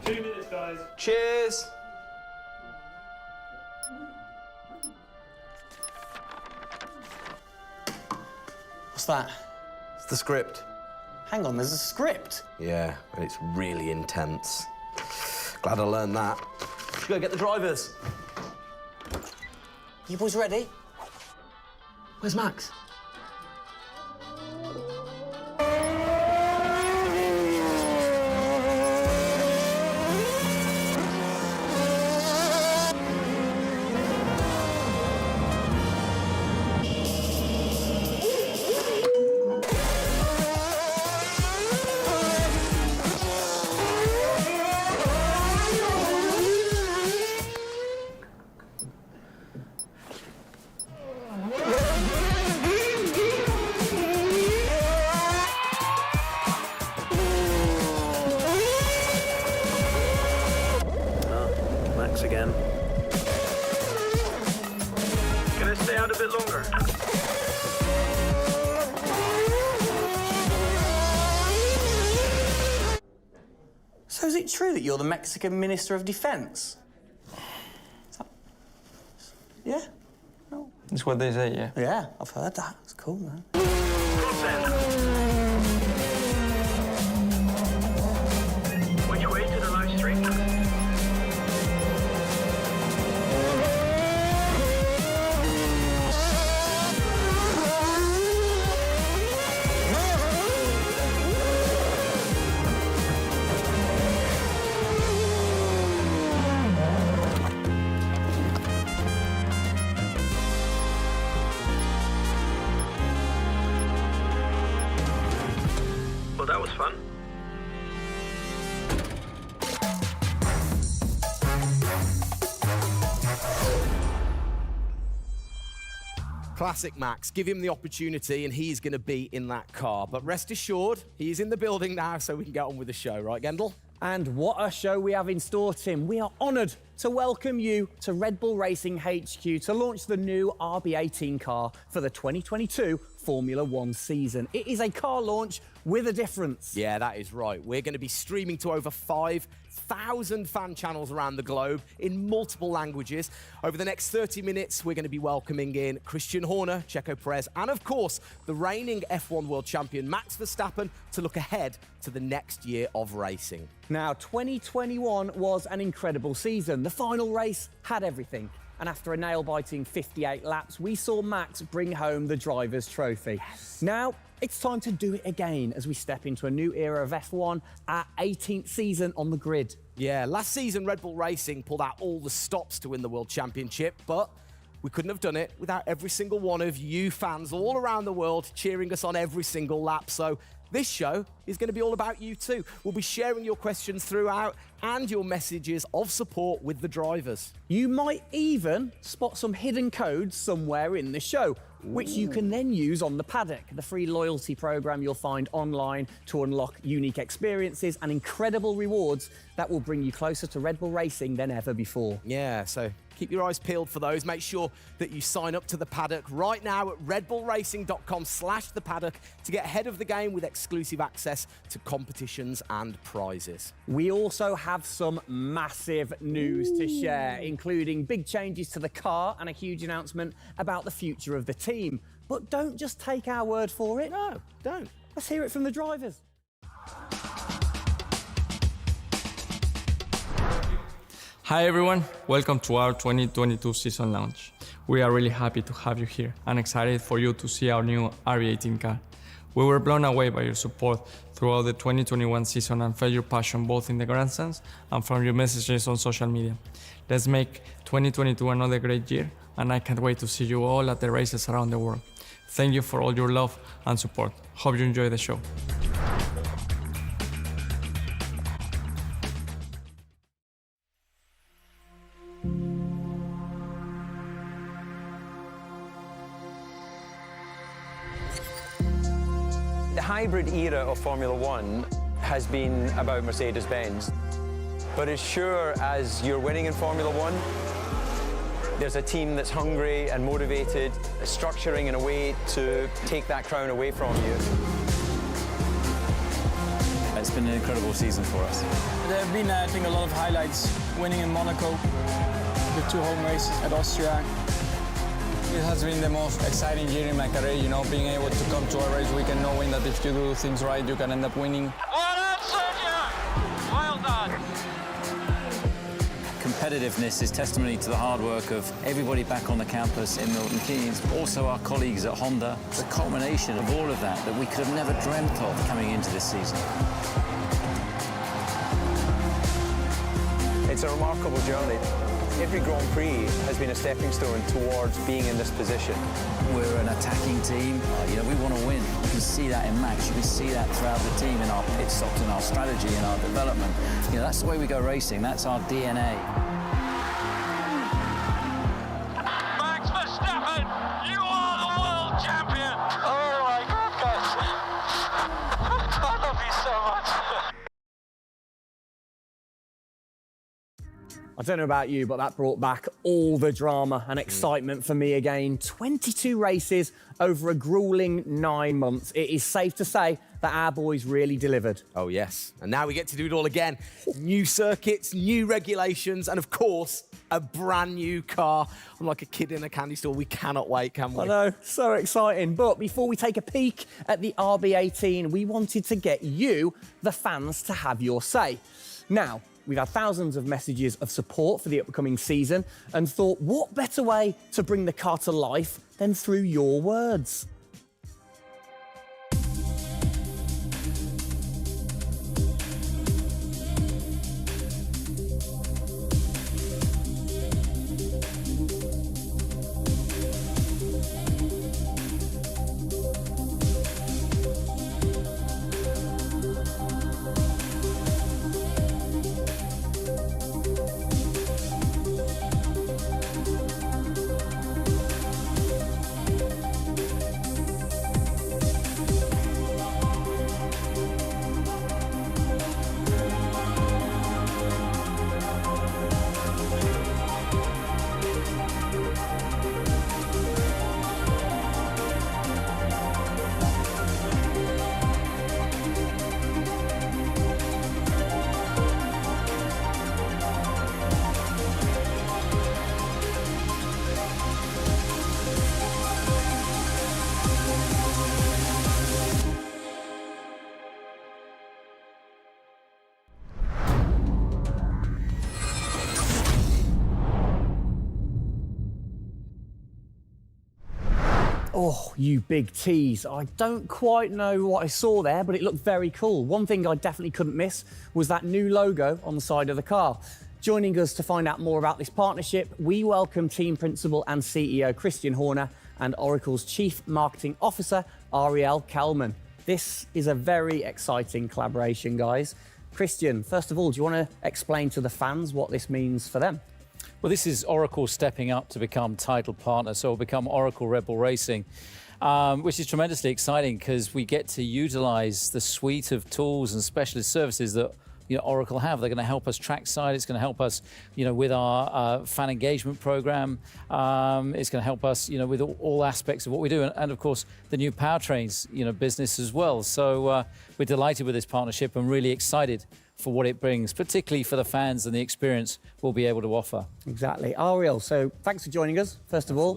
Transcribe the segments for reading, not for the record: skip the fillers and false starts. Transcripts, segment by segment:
2 minutes, guys. Cheers. What's that? It's the script. Hang on, there's a script. Yeah, but it's really intense. Glad I learned that. Should go get the drivers. You boys ready? Where's Max? Again. Can I stay out a bit longer? So is it true that you're the Mexican Minister of Defence? Yeah? No. That's what they say, yeah. Yeah, I've heard that. It's cool, man. Which way to the live stream? Well, that was fun. Classic Max. Give him the opportunity and he's going to be in that car. But rest assured, he's in the building now so we can get on with the show. Right, Gendel? And what a show we have in store, Tim. We are honoured to welcome you to Red Bull Racing HQ to launch the new RB18 car for the 2022 Formula One season. It is a car launch with a difference. Yeah, that is right. We're going to be streaming to over 5,000 fan channels around the globe in multiple languages. Over the next 30 minutes, we're going to be welcoming in Christian Horner, Checo Perez, and of course, the reigning F1 World Champion Max Verstappen to look ahead to the next year of racing. Now, 2021 was an incredible season. The final race had everything. And after a nail-biting 58 laps, we saw Max bring home the Drivers' Trophy. Yes. Now, it's time to do it again as we step into a new era of F1, our 18th season on the grid. Yeah, last season Red Bull Racing pulled out all the stops to win the World Championship, but we couldn't have done it without every single one of you fans all around the world cheering us on every single lap. So this show is going to be all about you too. We'll be sharing your questions throughout and your messages of support with the drivers. You might even spot some hidden codes somewhere in the show, which you can then use on the paddock, the free loyalty program you'll find online to unlock unique experiences and incredible rewards that will bring you closer to Red Bull Racing than ever before. Yeah, so keep your eyes peeled for those. Make sure that you sign up to the paddock right now at redbullracing.com/the paddock to get ahead of the game with exclusive access to competitions and prizes. We also have some massive news to share, including big changes to the car and a huge announcement about the future of the team. But don't just take our word for it. No, don't. Let's hear it from the drivers. Hi everyone, welcome to our 2022 season launch. We are really happy to have you here and excited for you to see our new RB18 car. We were blown away by your support throughout the 2021 season and felt your passion both in the grandstands and from your messages on social media. Let's make 2022 another great year, and I can't wait to see you all at the races around the world. Thank you for all your love and support. Hope you enjoy the show. The hybrid era of Formula One has been about Mercedes-Benz. But as sure as you're winning in Formula One, there's a team that's hungry and motivated, structuring in a way to take that crown away from you. It's been an incredible season for us. There have been, I think, a lot of highlights. Winning in Monaco, the 2 home races at Austria. It has been the most exciting year in my career, you know, being able to come to a race weekend knowing that if you do things right, you can end up winning. Well done, Sergio! Well done. Competitiveness is testimony to the hard work of everybody back on the campus in Milton Keynes, also our colleagues at Honda. It's a culmination of all of that we could have never dreamt of coming into this season. It's a remarkable journey. Every Grand Prix has been a stepping stone towards being in this position. We're an attacking team. You know, we want to win. You can see that in Max. You can see that throughout the team in our pit stops, in our strategy, in our development. You know, that's the way we go racing. That's our DNA. Max Verstappen, you are the world champion! Oh my goodness! I love you so much! I don't know about you, but that brought back all the drama and excitement for me again. 22 races over a grueling 9 months. It is safe to say that our boys really delivered. Oh, yes. And now we get to do it all again. New circuits, new regulations, and of course, a brand new car. I'm like a kid in a candy store. We cannot wait, can we? I know, so exciting. But before we take a peek at the RB18, we wanted to get you, the fans, to have your say. Now, we've had thousands of messages of support for the upcoming season and thought, what better way to bring the car to life than through your words? Oh, you big tease. I don't quite know what I saw there, but it looked very cool. One thing I definitely couldn't miss was that new logo on the side of the car. Joining us to find out more about this partnership, we welcome team principal and CEO Christian Horner and Oracle's Chief Marketing Officer, Ariel Kelman. This is a very exciting collaboration, guys. Christian, first of all, do you want to explain to the fans what this means for them? Well, this is Oracle stepping up to become title partner, so it'll become Oracle Red Bull Racing, which is tremendously exciting because we get to utilize the suite of tools and specialist services that Oracle have. They're going to help us trackside. It's going to help us, with our fan engagement program. It's going to help us, with all aspects of what we do, and of course the new powertrains, business as well. So we're delighted with this partnership and really excited for what it brings, particularly for the fans and the experience we'll be able to offer. Exactly. Ariel, so thanks for joining us, first of all.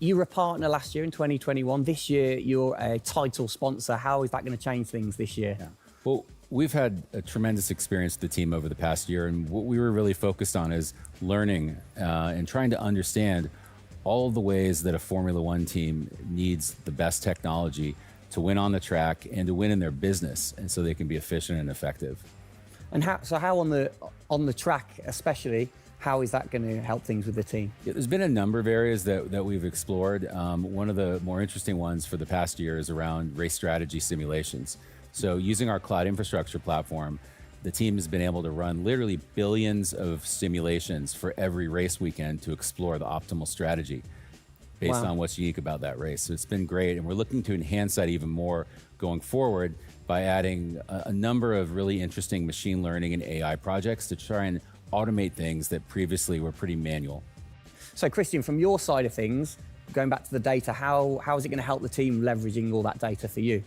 You were a partner last year in 2021. This year, you're a title sponsor. How is that going to change things this year? Yeah. Well, we've had a tremendous experience with the team over the past year, and what we were really focused on is learning and trying to understand all of the ways that a Formula One team needs the best technology to win on the track and to win in their business, and so they can be efficient and effective. And how on the track especially, how is that going to help things with the team? Yeah, there's been a number of areas that we've explored. One of the more interesting ones for the past year is around race strategy simulations. So using our cloud infrastructure platform, the team has been able to run literally billions of simulations for every race weekend to explore the optimal strategy based on what's unique about that race. So it's been great, and we're looking to enhance that even more going forward by adding a number of really interesting machine learning and AI projects to try and automate things that previously were pretty manual. So Christian, from your side of things, going back to the data, how is it going to help the team leveraging all that data for you?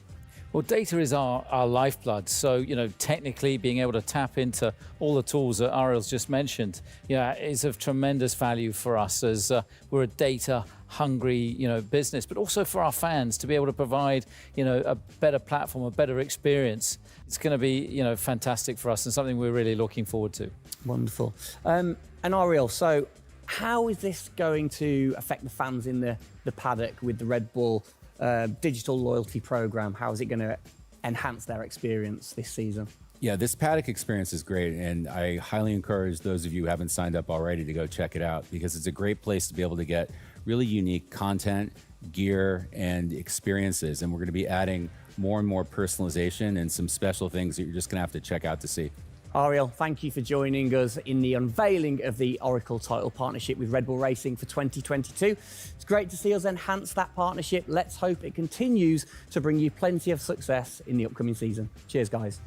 Well, data is our lifeblood. So, technically being able to tap into all the tools that Ariel's just mentioned, is of tremendous value for us as we're a data-hungry, business, but also for our fans to be able to provide, a better platform, a better experience. It's going to be, fantastic for us and something we're really looking forward to. Wonderful. And Ariel, so how is this going to affect the fans in the paddock with the Red Bull digital loyalty program? How is it going to enhance their experience this season? Yeah, this paddock experience is great, and I highly encourage those of you who haven't signed up already to go check it out, because it's a great place to be able to get really unique content, gear, and experiences. And we're going to be adding more and more personalization and some special things that you're just going to have to check out to see. Ariel, thank you for joining us in the unveiling of the Oracle title partnership with Red Bull Racing for 2022. It's great to see us enhance that partnership. Let's hope it continues to bring you plenty of success in the upcoming season. Cheers, guys.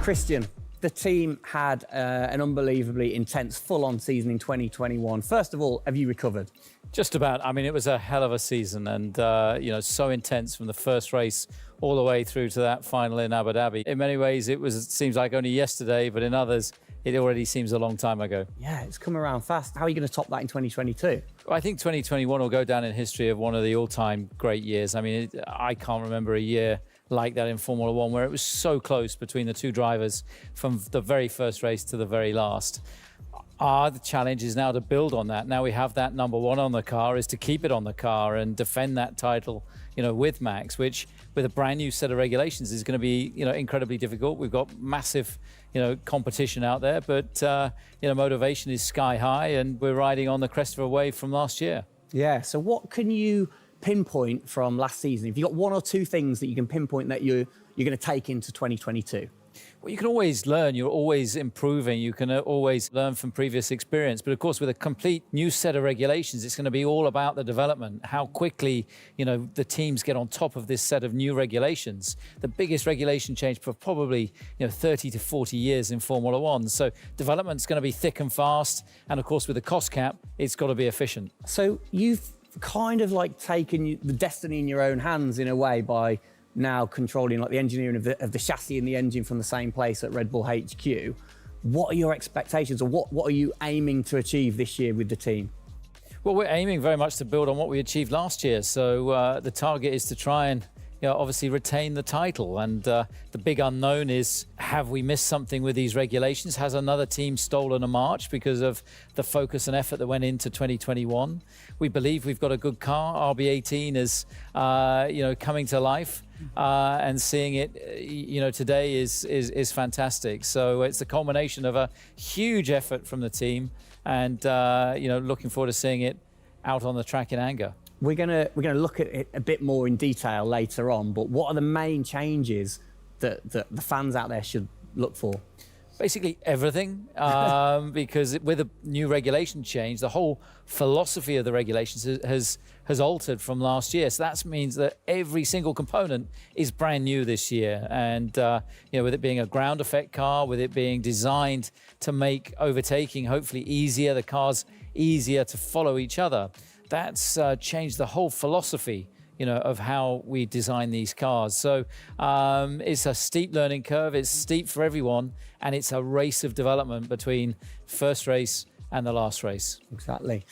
Christian, The team had an unbelievably intense, full-on season in 2021. First of all, have you recovered? Just about. I mean, it was a hell of a season and, so intense from the first race all the way through to that final in Abu Dhabi. In many ways, it seems like only yesterday, but in others, it already seems a long time ago. Yeah, it's come around fast. How are you going to top that in 2022? Well, I think 2021 will go down in history of one of the all-time great years. I mean, I can't remember a year like that in Formula One where it was so close between the two drivers from the very first race to the very last. The challenge is now to build on that. Now we have that number one on the car, is to keep it on the car and defend that title, with Max, which with a brand new set of regulations is going to be, incredibly difficult. We've got massive, competition out there, but, motivation is sky high and we're riding on the crest of a wave from last year. Yeah, so what can you pinpoint from last season? If you've got one or two things that you can pinpoint that you're going to take into 2022? Well, you can always learn. You're always improving. You can always learn from previous experience. But of course, with a complete new set of regulations, it's going to be all about the development, how quickly, the teams get on top of this set of new regulations. The biggest regulation change for probably, 30 to 40 years in Formula One. So development's going to be thick and fast. And of course, with the cost cap, it's got to be efficient. So you've kind of like taken the destiny in your own hands in a way by now controlling like the engineering of the chassis and the engine from the same place at Red Bull HQ. What are your expectations, or what are you aiming to achieve this year with the team? Well, we're aiming very much to build on what we achieved last year. So the target is to try and obviously retain the title. And the big unknown is, have we missed something with these regulations? Has another team stolen a march because of the focus and effort that went into 2021? We believe we've got a good car. RB18 is, coming to life. And seeing it, today is fantastic. So it's a culmination of a huge effort from the team, and looking forward to seeing it out on the track in anger. We're gonna look at it a bit more in detail later on. But what are the main changes that the fans out there should look for? Basically everything, because with a new regulation change, the whole philosophy of the regulations has altered from last year. So that means that every single component is brand new this year. And with it being a ground effect car, with it being designed to make overtaking hopefully easier, the cars easier to follow each other, that's changed the whole philosophy of how we design these cars. So it's a steep learning curve. It's steep for everyone, and it's a race of development between first race and the last race. Exactly.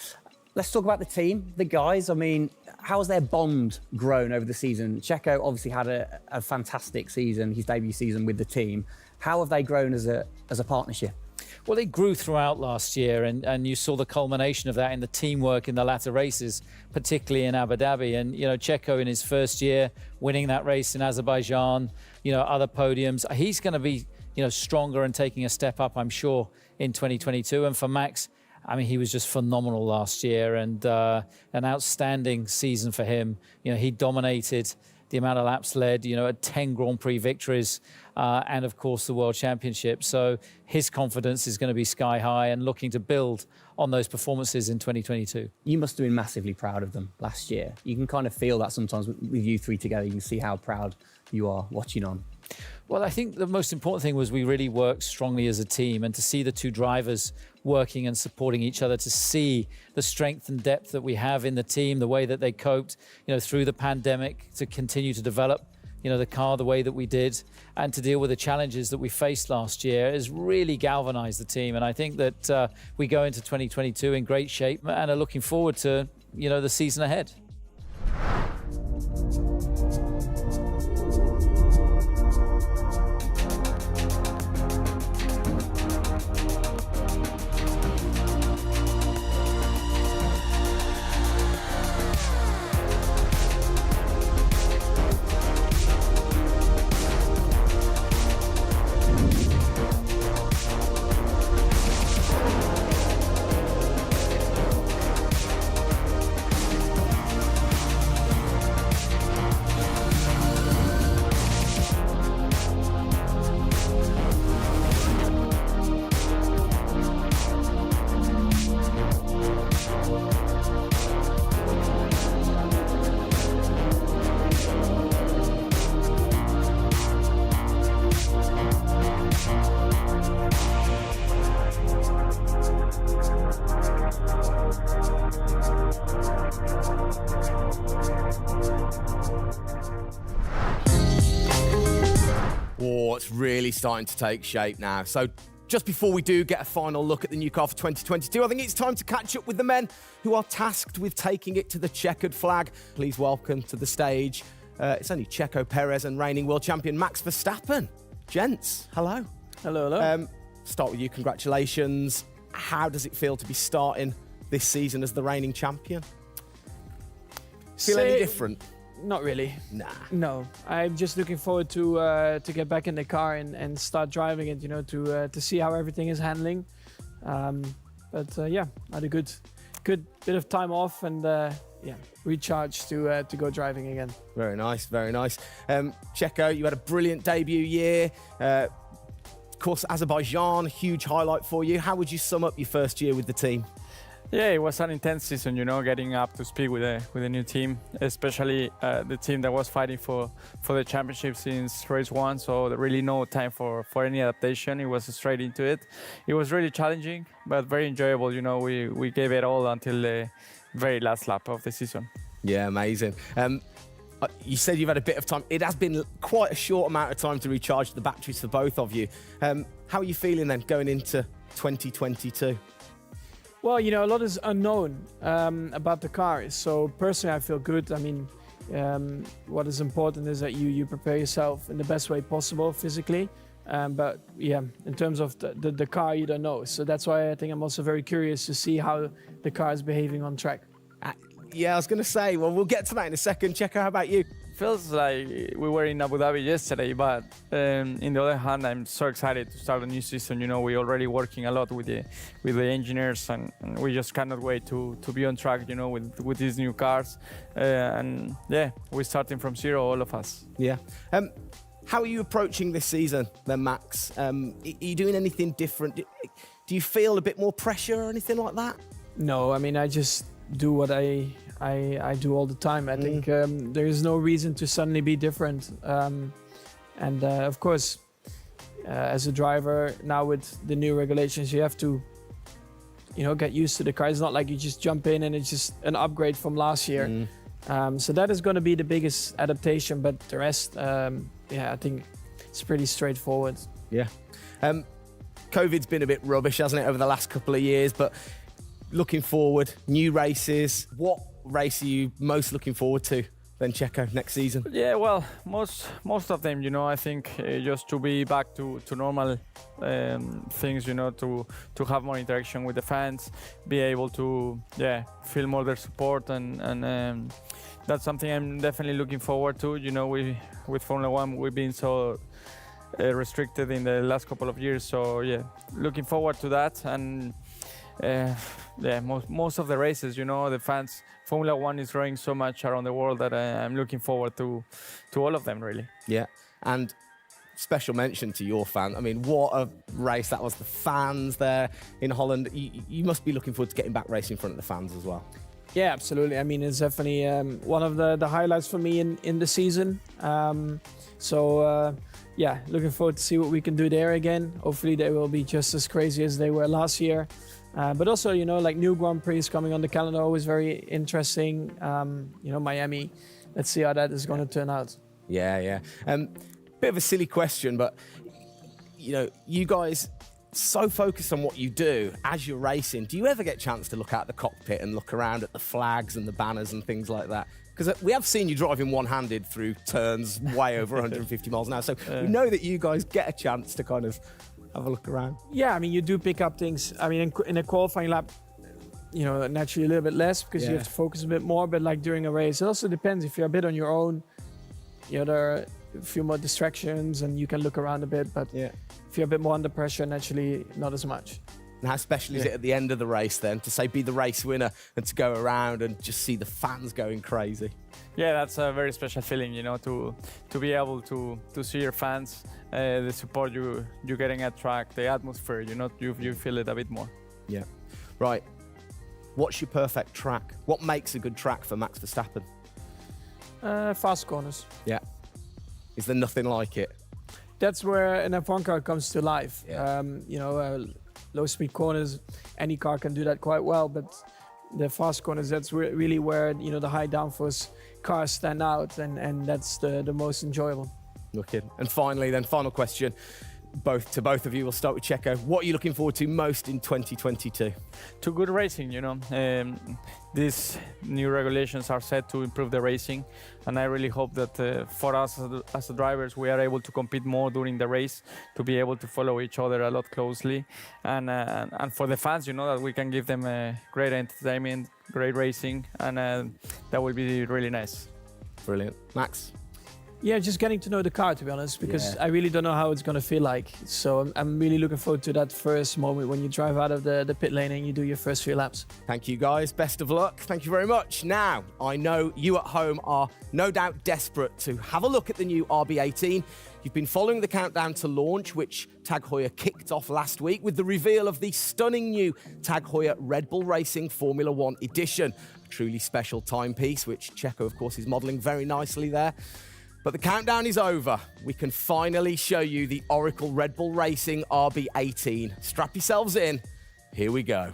Let's talk about the team, the guys. I mean, how has their bond grown over the season? Checo obviously had a fantastic season, his debut season with the team. How have they grown as a partnership? Well, they grew throughout last year, and you saw the culmination of that in the teamwork in the latter races, particularly in Abu Dhabi. And, Checo in his first year, winning that race in Azerbaijan, other podiums. He's going to be, stronger and taking a step up, I'm sure, in 2022. And for Max, I mean, he was just phenomenal last year, and an outstanding season for him. He dominated the amount of laps led, at 10 Grand Prix victories, and of course the World Championship. So his confidence is going to be sky high and looking to build on those performances in 2022. You must have been massively proud of them last year. You can kind of feel that sometimes with you three together. You can see how proud you are watching on. Well, I think the most important thing was we really worked strongly as a team, and to see the two drivers working and supporting each other, to see the strength and depth that we have in the team, the way that they coped, through the pandemic, to continue to develop, the car the way that we did, and to deal with the challenges that we faced last year, has really galvanized the team. And I think that we go into 2022 in great shape and are looking forward to, the season ahead. Oh, it's really starting to take shape now. So just before we do get a final look at the new car for 2022, I think it's time to catch up with the men who are tasked with taking it to the checkered flag. Please welcome to the stage, it's only Checo Perez and reigning world champion Max Verstappen. Gents, hello. Hello, hello. Start with you, congratulations. How does it feel to be starting this season as the reigning champion? Feel any different? Not really. Nah. No, I'm just looking forward to get back in the car and start driving it. You know, to see how everything is handling. Yeah, I had a good bit of time off and recharge to go driving again. Very nice, very nice. Checo, you had a brilliant debut year. Of course, Azerbaijan, huge highlight for you. How would you sum up your first year with the team? Yeah, it was an intense season, you know, getting up to speed with a new team, especially the team that was fighting for the championship since race one. So there really no time for any adaptation. It was straight into it. It was really challenging, but very enjoyable. You know, we gave it all until the very last lap of the season. Yeah, amazing. You said you've had a bit of time. It has been quite a short amount of time to recharge the batteries for both of you. How are you feeling then going into 2022? Well, you know, a lot is unknown about the car. So personally, I feel good. I mean, what is important is that you prepare yourself in the best way possible physically. But yeah, in terms of the car, you don't know. So that's why I think I'm also very curious to see how the car is behaving on track. Yeah, I was going to say, well, we'll get to that in a second. Checo, how about you? Feels like we were in Abu Dhabi yesterday, but in the other hand, I'm so excited to start a new season. You know, we're already working a lot with the engineers, and we just cannot wait to be on track. You know, with these new cars, and yeah, we're starting from zero, all of us. Yeah. How are you approaching this season, then, Max? Are you doing anything different? Do you feel a bit more pressure or anything like that? No, I mean, I just do what I do all the time. I think there is no reason to suddenly be different. Of course, as a driver now with the new regulations, you have to, you know, get used to the car. It's not like you just jump in and it's just an upgrade from last year. So that is going to be the biggest adaptation. But the rest, I think it's pretty straightforward. Yeah. COVID's been a bit rubbish, hasn't it, over the last couple of years? But looking forward, new races. What race are you most looking forward to then, Checo, next season? Yeah, well, most of them, you know, I think just to be back to normal things, you know, to have more interaction with the fans, be able to, feel more their support, and that's something I'm definitely looking forward to. You know, with Formula One, we've been so restricted in the last couple of years, so yeah, looking forward to that. And most of the races, you know, the fans, Formula One is growing so much around the world that I'm looking forward to all of them, really. Yeah, and special mention to your fan. I mean, what a race that was. The fans there in Holland. You must be looking forward to getting back racing in front of the fans as well. Yeah, absolutely. I mean, it's definitely one of the highlights for me in the season. Looking forward to see what we can do there again. Hopefully they will be just as crazy as they were last year. But also, you know, like new Grand Prix coming on the calendar, always very interesting. You know, Miami, let's see how that is going to turn out. Yeah. Bit of a silly question, but, you know, you guys so focused on what you do as you're racing. Do you ever get a chance to look out the cockpit and look around at the flags and the banners and things like that? Because we have seen you driving one-handed through turns way over 150 miles an hour. So we know that you guys get a chance to kind of have a look around. Yeah, I mean, you do pick up things. I mean, in a qualifying lap, you know, naturally a little bit less because you have to focus a bit more. But like during a race, it also depends. If you're a bit on your own, you know, there are a few more distractions and you can look around a bit. But if you're a bit more under pressure, naturally not as much. And how special is it at the end of the race then to say be the race winner and to go around and just see the fans going crazy? Yeah, that's a very special feeling, you know, to be able to see your fans, the support you're getting at track, the atmosphere, you know, you feel it a bit more. Yeah. Right. What's your perfect track? What makes a good track for Max Verstappen? Fast corners. Yeah. Is there nothing like it? That's where an F1 car comes to life. Yeah. You know, low speed corners, any car can do that quite well, but the fast corners, that's really where, you know, the high downforce cars stand out, and that's the most enjoyable. Wicked. And finally, then, final question, to both of you. We'll start with Checo. What are you looking forward to most in 2022? To good racing, you know. These new regulations are set to improve the racing, and I really hope that for us as drivers, we are able to compete more during the race, to be able to follow each other a lot closely, and for the fans, you know, that we can give them great entertainment, great racing, and that will be really nice. Brilliant. Max? Yeah, just getting to know the car, to be honest, because I really don't know how it's going to feel like. So I'm really looking forward to that first moment when you drive out of the pit lane and you do your first few laps. Thank you, guys. Best of luck. Thank you very much. Now, I know you at home are no doubt desperate to have a look at the new RB18. You've been following the countdown to launch, which Tag Heuer kicked off last week with the reveal of the stunning new Tag Heuer Red Bull Racing Formula One edition. A truly special timepiece, which Checo, of course, is modelling very nicely there. But the countdown is over. We can finally show you the Oracle Red Bull Racing RB18. Strap yourselves in. Here we go.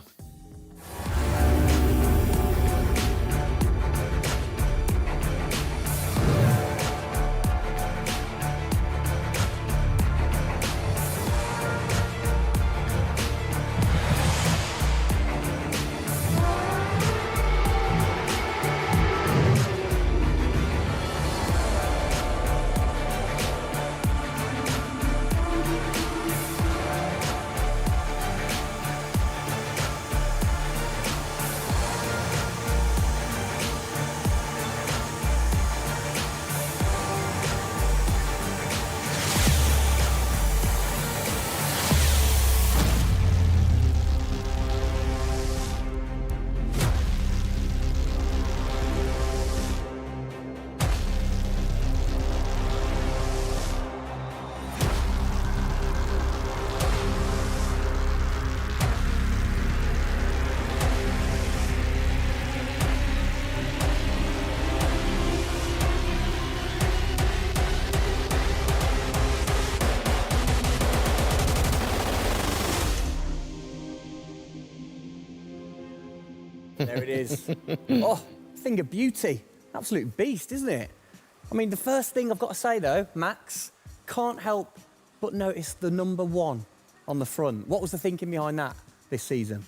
There it is. Oh, thing of beauty. Absolute beast, isn't it? I mean, the first thing I've got to say, though, Max, can't help but notice the number 1 on the front. What was the thinking behind that this season?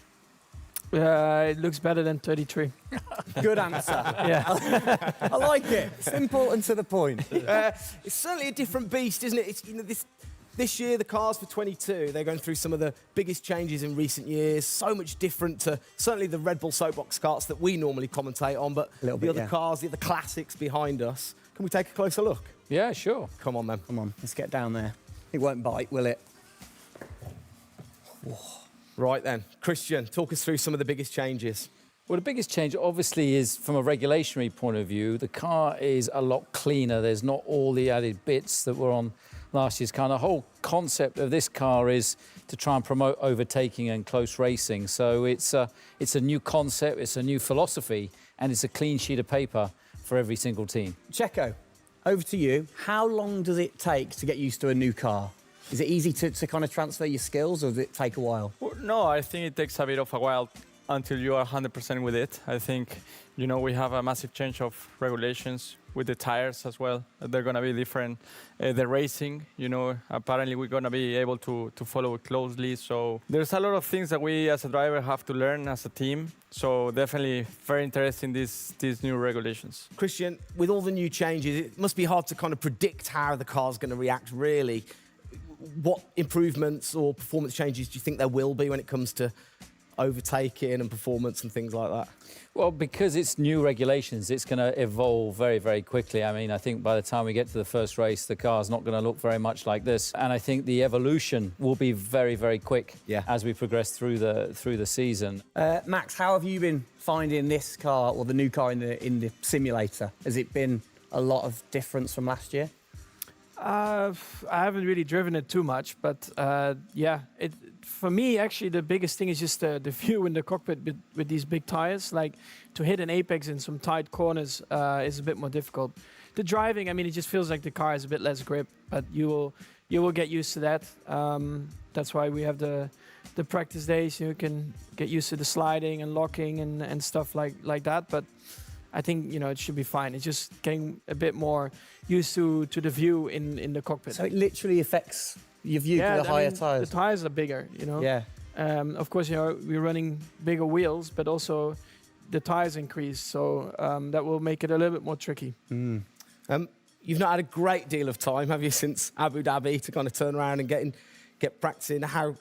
It looks better than 33. Good answer. Yeah. I like it. Simple and to the point. It's certainly a different beast, isn't it? It's, you know, this year, the cars for 22, they're going through some of the biggest changes in recent years. So much different to certainly the Red Bull soapbox karts that we normally commentate on, but the other cars, the other classics behind us. Can we take a closer look? Yeah, sure. Come on, then. Come on, let's get down there. It won't bite, will it? Right then. Christian, talk us through some of the biggest changes. Well, the biggest change, obviously, is from a regulatory point of view. The car is a lot cleaner. There's not all the added bits that were on last year's car. The whole concept of this car is to try and promote overtaking and close racing. So it's a new concept, it's a new philosophy, and it's a clean sheet of paper for every single team. Checo, over to you. How long does it take to get used to a new car? Is it easy to kind of transfer your skills, or does it take a while? Well, no, I think it takes a bit of a while until you are 100% with it. I think, you know, we have a massive change of regulations with the tires as well. They're going to be different. The racing, you know, apparently we're going to be able to follow it closely. So there's a lot of things that we as a driver have to learn as a team. So definitely very interesting, these new regulations. Christian, with all the new changes, it must be hard to kind of predict how the car's going to react, really. What improvements or performance changes do you think there will be when it comes to overtaking and performance and things like that? Well, because it's new regulations, it's going to evolve very, very quickly. I mean, I think by the time we get to the first race, the car's not going to look very much like this. And I think the evolution will be very, very quick as we progress through the season. Max, how have you been finding this car, or the new car in the simulator? Has it been a lot of difference from last year? I haven't really driven it too much, but yeah, for me, actually, the biggest thing is just the view in the cockpit with these big tires. Like, to hit an apex in some tight corners is a bit more difficult. The driving, I mean, it just feels like the car has a bit less grip, but you will get used to that. That's why we have the practice days. You can get used to the sliding and locking and stuff like that. But I think it should be fine. It's just getting a bit more used to the view in the cockpit. So it literally affects your view to the higher tyres. The tyres are bigger, Yeah. Of course, we're running bigger wheels, but also the tyres increase, so that will make it a little bit more tricky. You've not had a great deal of time, have you, since Abu Dhabi to kind of turn around and get practicing? How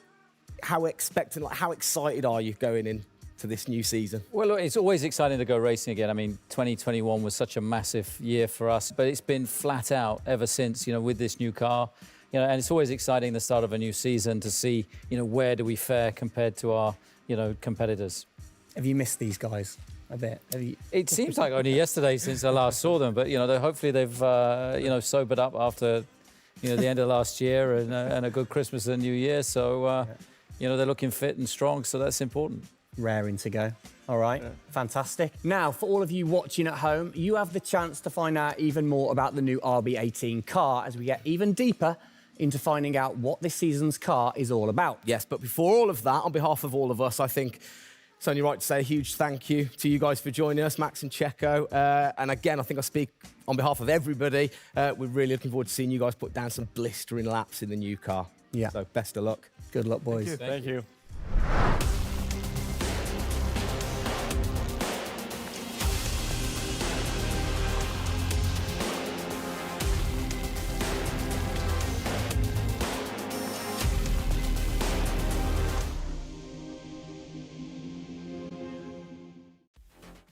excited are you going into this new season? Well, look, it's always exciting to go racing again. I mean, 2021 was such a massive year for us, but it's been flat out ever since, with this new car. And it's always exciting the start of a new season to see, where do we fare compared to our, competitors. Have you missed these guys a bit? It seems like only yesterday since I last saw them, but hopefully they've sobered up after the end of last year and a good Christmas and New Year. So they're looking fit and strong, so that's important. Raring to go. All right, fantastic. Now, for all of you watching at home, you have the chance to find out even more about the new RB18 car as we get even deeper into finding out what this season's car is all about. Yes, but before all of that, on behalf of all of us, I think it's only right to say a huge thank you to you guys for joining us, Max and Checo. And again, I think I speak on behalf of everybody. We're really looking forward to seeing you guys put down some blistering laps in the new car. Yeah. So best of luck. Good luck, boys. Thank you.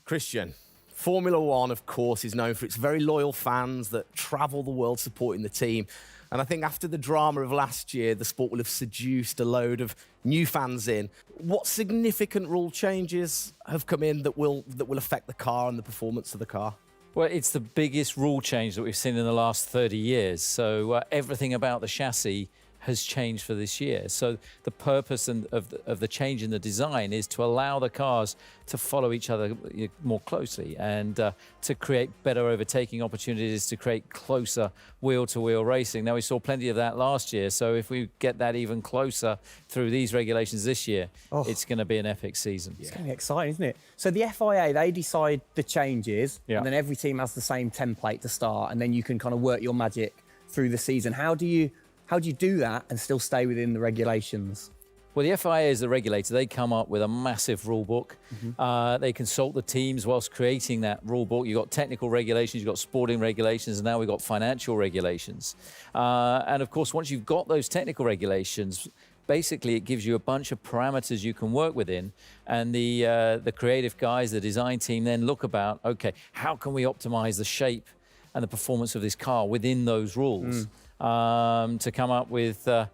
Christian, Formula One, of course, is known for its very loyal fans that travel the world supporting the team. And I think after the drama of last year, the sport will have seduced a load of new fans in. What significant rule changes have come in that will affect the car and the performance of the car? Well, it's the biggest rule change that we've seen in the last 30 years. So everything about the chassis has changed for this year. So the purpose of the change in the design is to allow the cars to follow each other more closely and to create better overtaking opportunities, to create closer wheel-to-wheel racing. Now, we saw plenty of that last year, so if we get that even closer through these regulations this year, it's going to be an epic season. It's going to be exciting, isn't it? So the FIA, they decide the changes, Yeah. and then every team has the same template to start, and then you can kind of work your magic through the season. How do you do that and still stay within the regulations? Well, the FIA is the regulator. They come up with a massive rule book. They consult the teams whilst creating that rule book. You've got technical regulations, you've got sporting regulations, and now we've got financial regulations. And of course, once you've got those technical regulations, basically it gives you a bunch of parameters you can work within. And the creative guys, the design team then look about, okay, how can we optimize the shape and the performance of this car within those rules? To come up with, the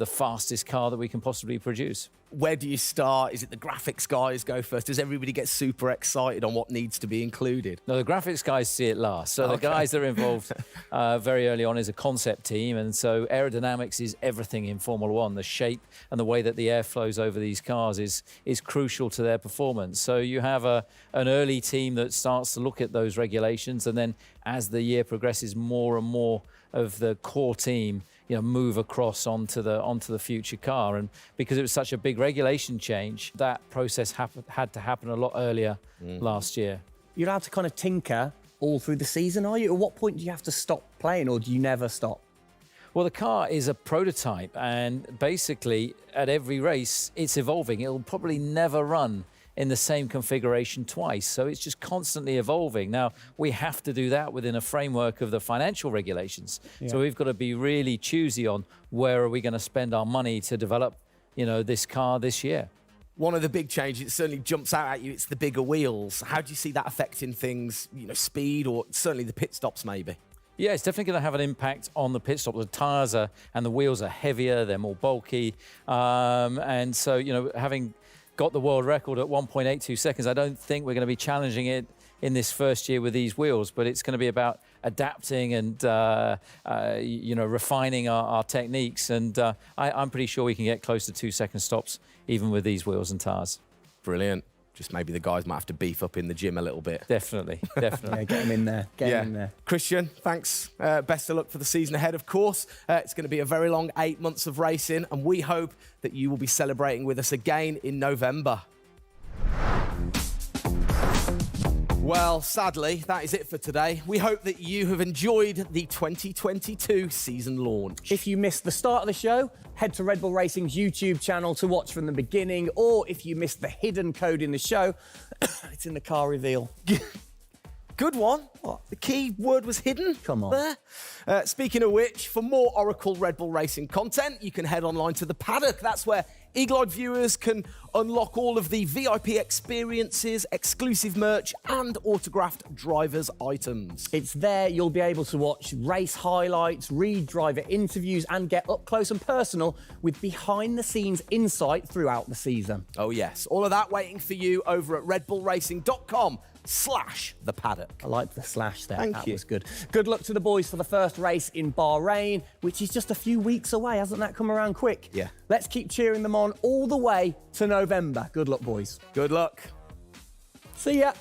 fastest car that we can possibly produce. Where do you start? Is it the graphics guys go first? Does everybody get super excited on what needs to be included? No, the graphics guys see it last. So the guys that are involved very early on is a concept team. And so aerodynamics is everything in Formula One. The shape and the way that the air flows over these cars is crucial to their performance. So you have an early team that starts to look at those regulations. And then as the year progresses, more and more of the core team move across onto the future car. And because it was such a big regulation change, that process had to happen a lot earlier last year. You're allowed to kind of tinker all through the season, are you? At what point do you have to stop playing, or do you never stop? Well, the car is a prototype, and basically at every race it's evolving. It'll probably never run in the same configuration twice. So it's just constantly evolving. Now, we have to do that within a framework of the financial regulations. Yeah. So we've got to be really choosy on where are we going to spend our money to develop, this car this year. One of the big changes, it certainly jumps out at you, it's the bigger wheels. How do you see that affecting things, speed, or certainly the pit stops maybe? Yeah, it's definitely going to have an impact on the pit stop. The tyres and the wheels are heavier, they're more bulky. And so, having got the world record at 1.82 seconds. I don't think we're going to be challenging it in this first year with these wheels, but it's going to be about adapting and refining our techniques. And I'm pretty sure we can get close to 2 second stops even with these wheels and tyres. Brilliant. Just maybe the guys might have to beef up in the gym a little bit. Definitely. Yeah, get them in there. Get them in there. Christian, thanks. Best of luck for the season ahead, of course. It's going to be a very long 8 months of racing, and we hope that you will be celebrating with us again in November. Well, sadly, that is it for today. We hope that you have enjoyed the 2022 season launch. If you missed the start of the show, head to Red Bull Racing's YouTube channel to watch from the beginning, or if you missed the hidden code in the show, it's in the car reveal. Good one. What? The key word was hidden? Come on. There. Speaking of which, for more Oracle Red Bull Racing content, you can head online to the paddock. That's where eagle-eyed viewers can unlock all of the VIP experiences, exclusive merch, and autographed drivers' items. It's there you'll be able to watch race highlights, read driver interviews, and get up close and personal with behind-the-scenes insight throughout the season. Oh yes, all of that waiting for you over at redbullracing.com/the paddock. I like the slash there. Thank that you. was good. Good luck to the boys for the first race in Bahrain, which is just a few weeks away. Hasn't that come around quick? Yeah. Let's keep cheering them on all the way to November. Good luck, boys. Good luck. See ya.